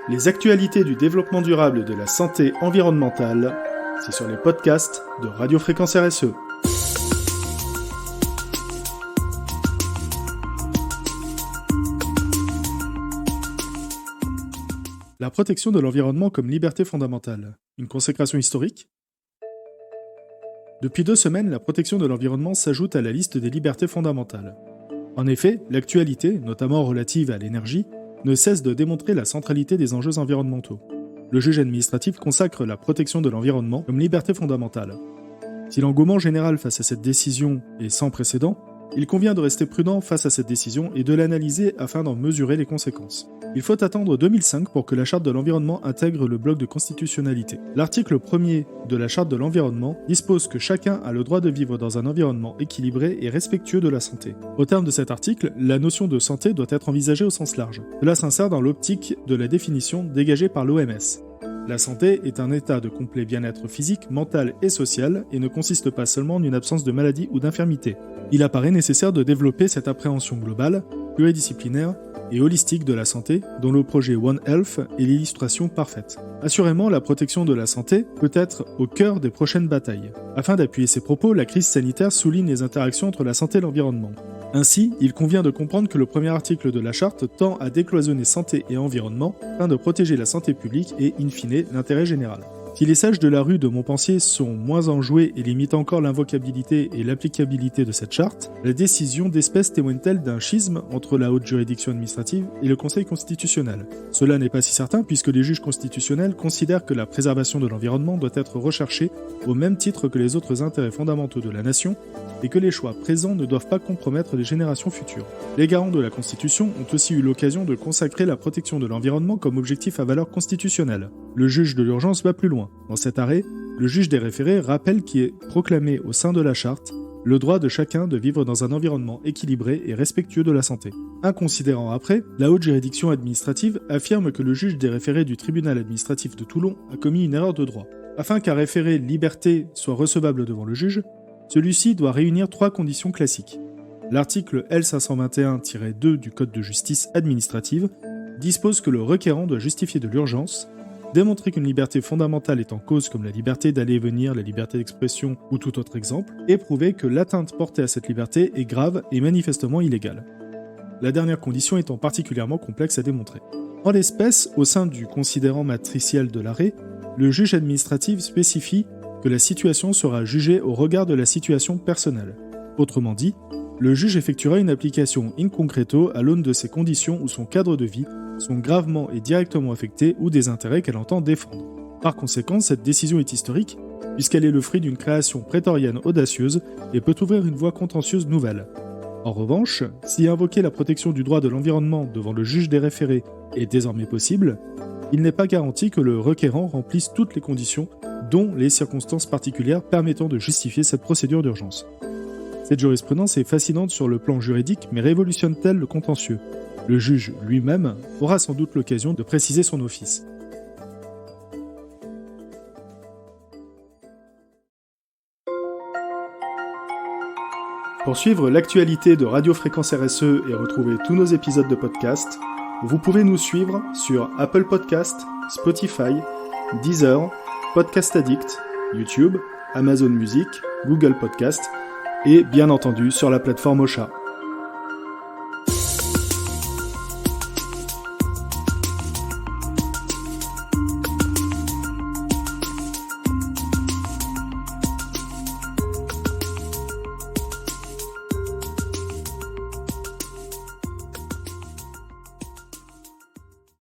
Les actualités du développement durable et de la santé environnementale, c'est sur les podcasts de Radio Fréquence RSE. La protection de l'environnement comme liberté fondamentale, une consécration historique ? Depuis 2 semaines, la protection de l'environnement s'ajoute à la liste des libertés fondamentales. En effet, l'actualité, notamment relative à l'énergie, ne cesse de démontrer la centralité des enjeux environnementaux. Le juge administratif consacre la protection de l'environnement comme liberté fondamentale. Si l'engouement général face à cette décision est sans précédent, il convient de rester prudent face à cette décision et de l'analyser afin d'en mesurer les conséquences. Il faut attendre 2005 pour que la Charte de l'environnement intègre le bloc de constitutionnalité. L'article 1er de la Charte de l'environnement dispose que chacun a le droit de vivre dans un environnement équilibré et respectueux de la santé. Au terme de cet article, la notion de santé doit être envisagée au sens large. Cela s'insère dans l'optique de la définition dégagée par l'OMS. La santé est un état de complet bien-être physique, mental et social et ne consiste pas seulement en une absence de maladie ou d'infirmité. Il apparaît nécessaire de développer cette appréhension globale, pluridisciplinaire et holistique de la santé, dont le projet One Health est l'illustration parfaite. Assurément, la protection de la santé peut être au cœur des prochaines batailles. Afin d'appuyer ces propos, la crise sanitaire souligne les interactions entre la santé et l'environnement. Ainsi, il convient de comprendre que le premier article de la Charte tend à décloisonner santé et environnement afin de protéger la santé publique et, in fine, l'intérêt général. Si les sages de la rue de Montpensier sont moins enjoués et limitent encore l'invocabilité et l'applicabilité de cette charte, la décision d'espèce témoigne-t-elle d'un schisme entre la haute juridiction administrative et le Conseil constitutionnel ? Cela n'est pas si certain puisque les juges constitutionnels considèrent que la préservation de l'environnement doit être recherchée au même titre que les autres intérêts fondamentaux de la nation et que les choix présents ne doivent pas compromettre les générations futures. Les garants de la Constitution ont aussi eu l'occasion de consacrer la protection de l'environnement comme objectif à valeur constitutionnelle. Le juge de l'urgence va plus loin. Dans cet arrêt, le juge des référés rappelle qu'il est proclamé au sein de la Charte le droit de chacun de vivre dans un environnement équilibré et respectueux de la santé. Un considérant après, la haute juridiction administrative affirme que le juge des référés du tribunal administratif de Toulon a commis une erreur de droit. Afin qu'un référé liberté soit recevable devant le juge, celui-ci doit réunir 3 conditions classiques. L'article L521-2 du Code de justice administrative dispose que le requérant doit justifier de l'urgence, démontrer qu'une liberté fondamentale est en cause comme la liberté d'aller et venir, la liberté d'expression ou tout autre exemple, et prouver que l'atteinte portée à cette liberté est grave et manifestement illégale. La dernière condition étant particulièrement complexe à démontrer. En l'espèce, au sein du considérant matriciel de l'arrêt, le juge administratif spécifie que la situation sera jugée au regard de la situation personnelle. Autrement dit, le juge effectuera une application in concreto à l'aune de ces conditions où son cadre de vie sont gravement et directement affectés ou des intérêts qu'elle entend défendre. Par conséquent, cette décision est historique, puisqu'elle est le fruit d'une création prétorienne audacieuse et peut ouvrir une voie contentieuse nouvelle. En revanche, si invoquer la protection du droit de l'environnement devant le juge des référés est désormais possible, il n'est pas garanti que le requérant remplisse toutes les conditions, dont les circonstances particulières permettant de justifier cette procédure d'urgence. Cette jurisprudence est fascinante sur le plan juridique, mais révolutionne-t-elle le contentieux ? Le juge lui-même aura sans doute l'occasion de préciser son office. Pour suivre l'actualité de Radio Fréquence RSE et retrouver tous nos épisodes de podcast, vous pouvez nous suivre sur Apple Podcast, Spotify, Deezer, Podcast Addict, YouTube, Amazon Music, Google Podcast et bien entendu sur la plateforme Ocha.